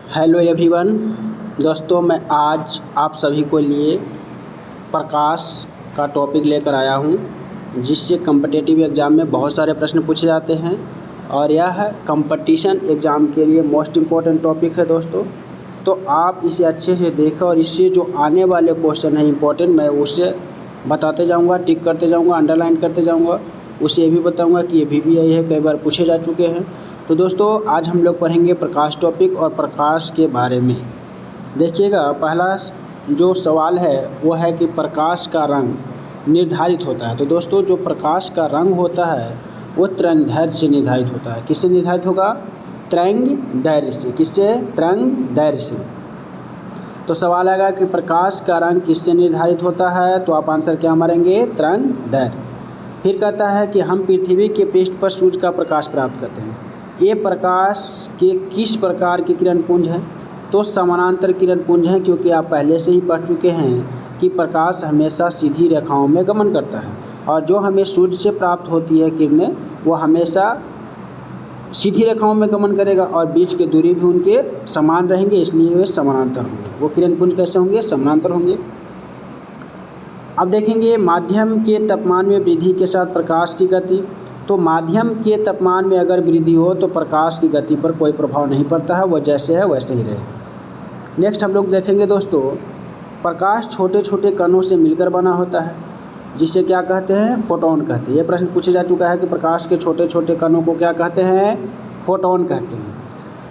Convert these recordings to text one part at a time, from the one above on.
Hello everyone दोस्तों, मैं आज आप सभी को लिए प्रकाश का टॉपिक लेकर आया हूं, जिससे कॉम्पिटिटिव एग्ज़ाम में बहुत सारे प्रश्न पूछे जाते हैं और यह कंपटीशन एग्ज़ाम के लिए मोस्ट इम्पॉर्टेंट टॉपिक है दोस्तों। तो आप इसे अच्छे से देखें और इससे जो आने वाले क्वेश्चन हैं इम्पॉर्टेंट, मैं उसे बताते जाऊँगा, टिक करते जाऊँगा, अंडरलाइन करते जाऊँगा। उसे ये भी बताऊँगा कि ये VBI है, कई बार पूछे जा चुके हैं। तो दोस्तों आज हम लोग पढ़ेंगे प्रकाश टॉपिक और प्रकाश के बारे में। देखिएगा, पहला जो सवाल है वो है कि प्रकाश का रंग निर्धारित होता है। तो दोस्तों जो प्रकाश का रंग होता है वो तरंगदैर्घ्य से निर्धारित होता है। किससे निर्धारित होगा? तरंगदैर्घ्य से। किससे? तरंगदैर्घ्य से। तो सवाल आएगा कि प्रकाश का रंग किससे निर्धारित होता है, तो आप आंसर क्या मारेंगे? तरंगदैर्घ्य। फिर कहता है कि हम पृथ्वी के पृष्ठ पर सूर्य का प्रकाश प्राप्त करते हैं। ये प्रकाश के किस प्रकार के किरण पुंज हैं? तो समानांतर किरण पुंज हैं, क्योंकि आप पहले से ही पढ़ चुके हैं कि प्रकाश हमेशा सीधी रेखाओं में गमन करता है और जो हमें सूर्य से प्राप्त होती है किरणें वो हमेशा सीधी रेखाओं में गमन करेगा और बीच की दूरी भी उनके समान रहेंगे, इसलिए वे समानांतर होंगे। वो किरण पुंज कैसे होंगे? समानांतर होंगे। अब देखेंगे माध्यम के तापमान में वृद्धि के साथ प्रकाश की गति। तो माध्यम के तापमान में अगर वृद्धि हो तो प्रकाश की गति पर कोई प्रभाव नहीं पड़ता है, वह जैसे है वैसे ही रहेगा। नेक्स्ट हम लोग देखेंगे दोस्तों, प्रकाश छोटे छोटे कणों से मिलकर बना होता है, जिसे क्या कहते हैं? फोटोन कहते हैं। यह प्रश्न पूछा जा चुका है कि प्रकाश के छोटे छोटे कणों को क्या कहते हैं? फोटोन कहते हैं।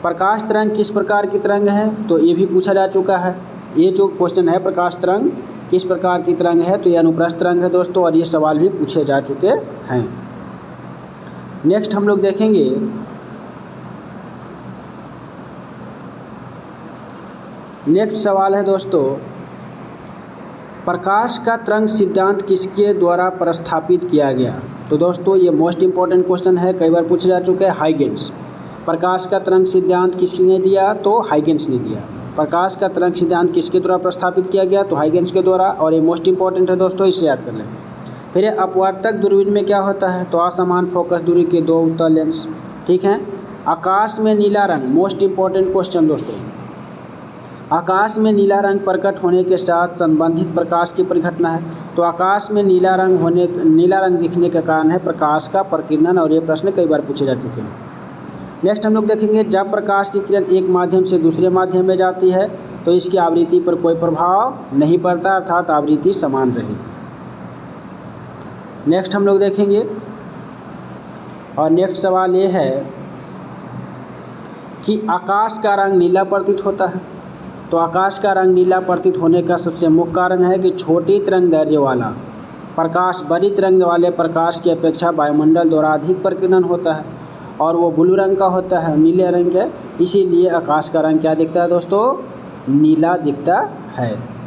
प्रकाश तरंग किस प्रकार की तरंग है? तो ये भी पूछा जा चुका है। ये जो क्वेश्चन है, प्रकाश तरंग किस प्रकार की तरंग है, तो ये अनुप्रस्थ तरंग है दोस्तों, और ये सवाल भी पूछे जा चुके हैं। नेक्स्ट हम लोग देखेंगे नेक्स्ट सवाल है दोस्तों, प्रकाश का तरंग सिद्धांत किसके द्वारा प्रस्तावित किया गया? तो दोस्तों ये मोस्ट इम्पॉर्टेंट क्वेश्चन है, कई बार पूछा जा चुका है। हाइगेंस। प्रकाश का तरंग सिद्धांत किसने दिया? तो हाइगेंस ने दिया। प्रकाश का तरंग सिद्धांत किसके द्वारा प्रस्तावित किया गया? तो हाइगेंस के द्वारा, और ये मोस्ट इम्पॉर्टेंट है दोस्तों, इसे याद कर लें। फिर अपवर्तक दूरबीन में क्या होता है? तो असमान फोकस दूरी के दो उत्तल लेंस। ठीक है। आकाश में नीला रंग, मोस्ट इम्पॉर्टेंट क्वेश्चन दोस्तों। आकाश में नीला रंग प्रकट होने के साथ संबंधित प्रकाश की परिघटना है। तो आकाश में नीला रंग दिखने का कारण है प्रकाश का प्रकीर्णन, और ये प्रश्न कई बार पूछे जा चुके हैं। नेक्स्ट हम लोग देखेंगे, जब प्रकाश की किरण एक माध्यम से दूसरे माध्यम में जाती है तो इसकी आवृत्ति पर कोई प्रभाव नहीं पड़ता, अर्थात आवृत्ति समान रहेगी। नेक्स्ट हम लोग देखेंगे, और नेक्स्ट सवाल ये है कि आकाश का रंग नीला प्रतीत होता है। तो आकाश का रंग नीला प्रतीत होने का सबसे मुख्य कारण है कि छोटी तरंगदैर्घ्य वाला प्रकाश बड़ी तरंग वाले प्रकाश की अपेक्षा वायुमंडल द्वारा अधिक प्रकीर्णन होता है और वो ब्लू रंग का होता है, नीले रंग का। इसीलिए आकाश का रंग क्या दिखता है दोस्तों? नीला दिखता है।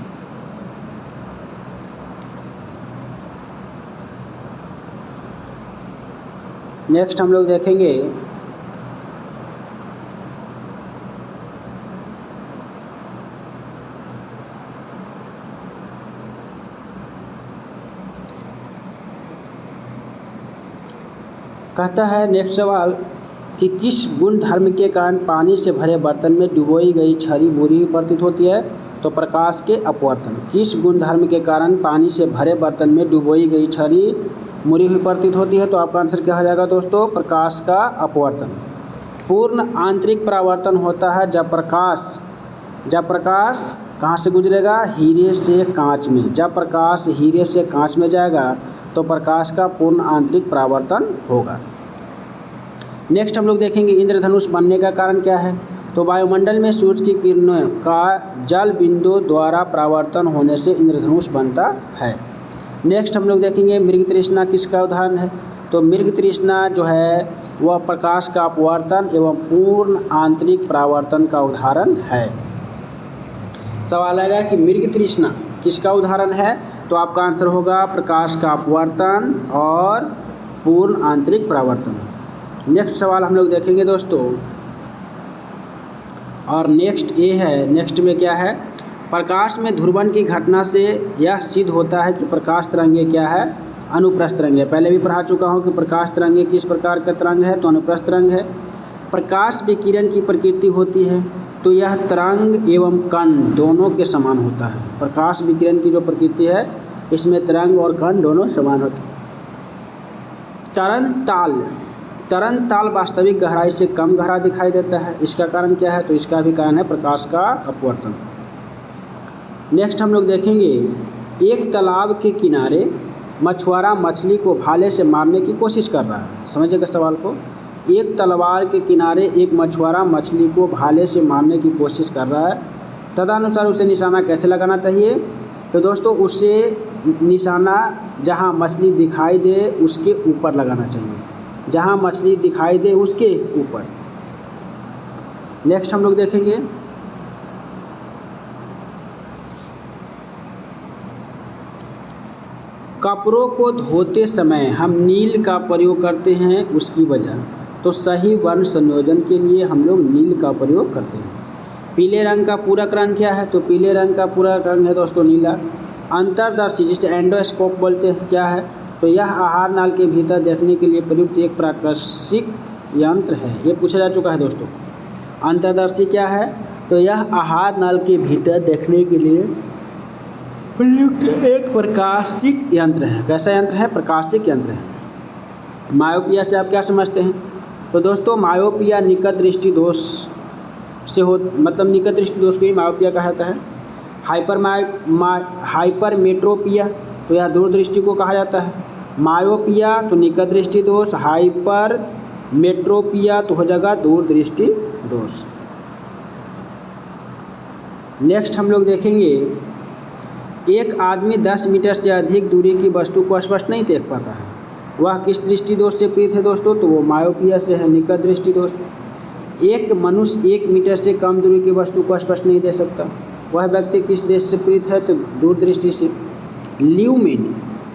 नेक्स्ट हम लोग देखेंगे कहता है नेक्स्ट सवाल कि किस गुण धर्म के कारण पानी से भरे बर्तन में डुबोई गई छड़ी बुरी हुई प्रतीत होती है? तो प्रकाश के अपवर्तन। किस गुण धर्म के कारण पानी से भरे बर्तन में डुबोई गई छड़ी मुड़ी हुई प्रतीत होती है? तो आपका आंसर क्या हो जाएगा दोस्तों? प्रकाश का अपवर्तन। पूर्ण आंतरिक परावर्तन होता है जब प्रकाश कहाँ से गुजरेगा? हीरे से कांच में। जब प्रकाश हीरे से कांच में जाएगा तो प्रकाश का पूर्ण आंतरिक परावर्तन होगा। नेक्स्ट हम लोग देखेंगे, इंद्रधनुष बनने का कारण क्या है? तो वायुमंडल में सूर्य की किरणों का जल बिंदु द्वारा परावर्तन होने से इंद्रधनुष बनता है। नेक्स्ट हम लोग देखेंगे, मृग तृष्णा किसका उदाहरण है? तो मृग तृष्णा जो है वह प्रकाश का अपवर्तन एवं पूर्ण आंतरिक परावर्तन का उदाहरण है। सवाल आएगा कि मृग तृष्णा किसका उदाहरण है? तो आपका आंसर होगा प्रकाश का अपवर्तन और पूर्ण आंतरिक परावर्तन। नेक्स्ट सवाल हम लोग देखेंगे दोस्तों, और नेक्स्ट ये है, नेक्स्ट में क्या है? प्रकाश में ध्रुवण की घटना से यह सिद्ध होता है कि प्रकाश तरंगे क्या है? अनुप्रस्थ तरंग है। पहले भी पढ़ा चुका हूँ कि प्रकाश तरंगे किस प्रकार का तरंग है? तो अनुप्रस्थ तरंग है। प्रकाश विकिरण की प्रकृति होती है तो यह तरंग एवं कण दोनों के समान होता है। प्रकाश विकिरण की जो प्रकृति है इसमें तरंग और कण दोनों समान होते हैं। तरंगताल वास्तविक गहराई से कम गहरा दिखाई देता है। इसका कारण क्या है? तो इसका भी कारण है प्रकाश का अपवर्तन। नेक्स्ट हम लोग देखेंगे, एक तालाब के किनारे मछुआरा मछली को भाले से मारने की कोशिश कर रहा है। समझिएगा सवाल को। एक तालाब के किनारे एक मछुआरा मछली को भाले से मारने की कोशिश कर रहा है, तदनुसार उसे निशाना कैसे लगाना चाहिए? तो दोस्तों उसे निशाना जहां मछली दिखाई दे उसके ऊपर लगाना चाहिए, जहां मछली दिखाई दे उसके ऊपर। नेक्स्ट हम लोग देखेंगे, कपड़ों को धोते समय हम नील का प्रयोग करते हैं, उसकी वजह। तो सही वर्ण संयोजन के लिए हम लोग नील का प्रयोग करते हैं। पीले रंग का पूरक रंग क्या है? तो पीले रंग का पूरक रंग है दोस्तों नीला। अंतर्दर्शी जिसे एंडोस्कोप बोलते हैं क्या है? तो यह आहार नाल के भीतर देखने के लिए प्रयुक्त एक प्राकृतिक यंत्र है। ये पूछा जा चुका है दोस्तों। अंतर्दर्शी क्या है? तो यह आहार नाल के भीतर देखने के लिए प्रयुक्त एक प्रकाशिक यंत्र है। कैसा यंत्र है? प्रकाशिक यंत्र है। मायोपिया से आप क्या समझते हैं? तो दोस्तों मायोपिया निकट दृष्टि दोष से मतलब निकट दृष्टि दोष को ही मायोपिया कहा जाता है। हाइपरमेट्रोपिया तो यह दूरदृष्टि को कहा जाता है। मायोपिया तो निकट दृष्टि दोष, हाइपरमेट्रोपिया तो हो जाएगा दूरदृष्टि दोष। नेक्स्ट हम लोग देखेंगे, एक आदमी 10 मीटर से अधिक दूरी की वस्तु को स्पष्ट नहीं देख पाता है, वह किस दृष्टि दोष से पीड़ित है दोस्तों? तो वो मायोपिया से है, निकट दृष्टि दोष। एक मनुष्य 1 मीटर से कम दूरी की वस्तु को स्पष्ट नहीं देख सकता, वह व्यक्ति किस देश से पीड़ित है? तो दूरदृष्टि से। ल्यूमिन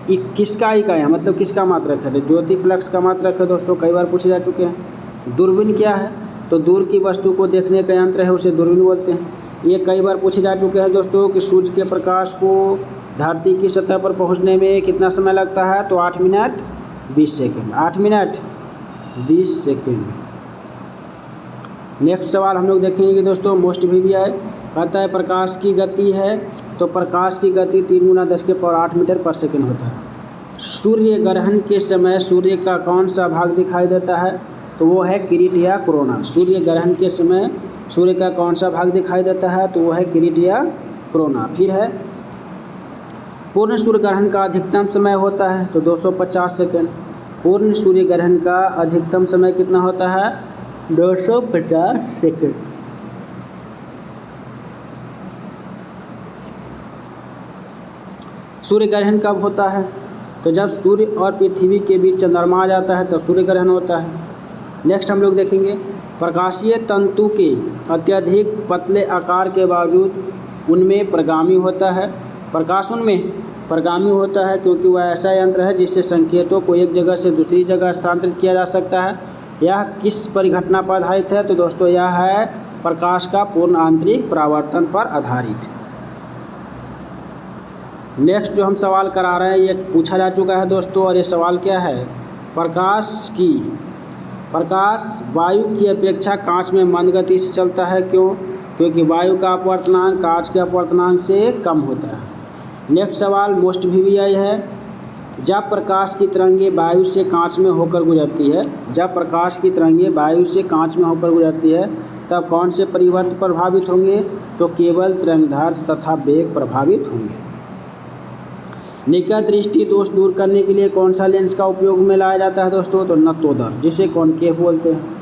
किसका इकाई है, मतलब किसका मात्रक है? तो ज्योति फ्लक्स का मात्रक है दोस्तों, कई बार पूछे जा चुके हैं। दूरबीन क्या है? तो दूर की वस्तु को देखने का यंत्र है, उसे दूरबीन बोलते हैं। ये कई बार पूछे जा चुके हैं दोस्तों कि सूर्य के प्रकाश को धरती की सतह पर पहुंचने में कितना समय लगता है? तो 8 minute 20 second. 8 minute 20 second. Next सवाल हम लोग देखेंगे कि दोस्तों मोस्ट VVI कहता है प्रकाश की गति है, तो प्रकाश की गति 3 × 10⁸ मीटर पर सेकेंड होता है। सूर्य ग्रहण के समय सूर्य का कौन सा भाग दिखाई देता है? तो वो है किरीट या कोरोना। सूर्य ग्रहण के समय सूर्य का कौन सा भाग दिखाई देता है? तो वो है किरीट या कोरोना। फिर है पूर्ण सूर्य ग्रहण का अधिकतम समय होता है, तो 250 सेकेंड। पूर्ण सूर्य ग्रहण का अधिकतम समय कितना होता है? 250 सेकेंड। सूर्य ग्रहण कब होता है? तो जब सूर्य और पृथ्वी के बीच चंद्रमा आ जाता है तब सूर्य ग्रहण होता है। नेक्स्ट हम लोग देखेंगे, प्रकाशीय तंतु के अत्यधिक पतले आकार के बावजूद उनमें प्रगामी होता है। प्रकाश उनमें प्रगामी होता है क्योंकि वह ऐसा यंत्र है जिससे संकेतों को एक जगह से दूसरी जगह स्थानांतरित किया जा सकता है। यह किस परिघटना पर आधारित है? तो दोस्तों यह है प्रकाश का पूर्ण आंतरिक परावर्तन पर आधारित। नेक्स्ट जो हम सवाल करा रहे हैं ये पूछा जा चुका है दोस्तों, और ये सवाल क्या है? प्रकाश वायु की अपेक्षा कांच में मंद गति से चलता है, क्यों? क्योंकि वायु का अपवर्तनांक कांच के अपवर्तनांक से कम होता है। नेक्स्ट सवाल मोस्ट VVI है, जब प्रकाश की तरंगें वायु से कांच में होकर गुजरती है, जब प्रकाश की तरंगें वायु से कांच में होकर गुजरती है तब कौन से परिवर्त प्रभावित होंगे? तो केवल तरंगदैर्घ्य तथा वेग प्रभावित होंगे। निकट दृष्टि दोष दूर करने के लिए कौन सा लेंस का उपयोग में लाया जाता है दोस्तों? तो नतोदर, जिसे कॉनकेव बोलते हैं।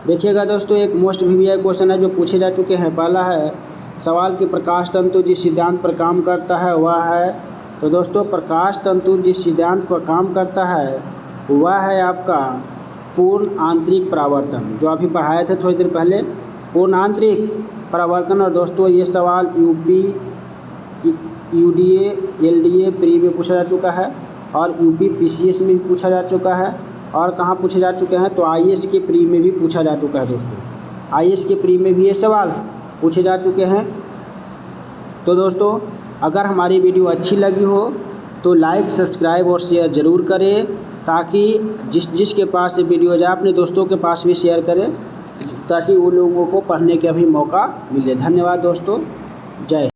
देखिएगा दोस्तों, एक मोस्ट VVI क्वेश्चन है जो पूछे जा चुके हैं। पहला है सवाल कि प्रकाश तंतु जिस सिद्धांत पर काम करता है वह है, तो दोस्तों प्रकाश तंतु जिस सिद्धांत पर काम करता है वह है आपका पूर्ण आंतरिक परावर्तन, जो अभी पढ़ाए थे थोड़ी देर पहले, पूर्ण आंतरिक परावर्तन। और दोस्तों ये सवाल UP, UDA, LDA प्री में पूछा जा चुका है और UP PCS में भी पूछा जा चुका है, और कहाँ पूछे जा चुके हैं? तो IAS के प्री में भी पूछा जा चुका है दोस्तों। IAS के प्री में भी ये सवाल पूछे जा चुके हैं। तो दोस्तों अगर हमारी वीडियो अच्छी लगी हो तो लाइक, सब्सक्राइब और शेयर ज़रूर करें, ताकि जिसके पास ये वीडियो जाए अपने दोस्तों के पास भी शेयर करें, ताकि वो लोगों को पढ़ने का भी मौका मिले। धन्यवाद दोस्तों, जय हिंद।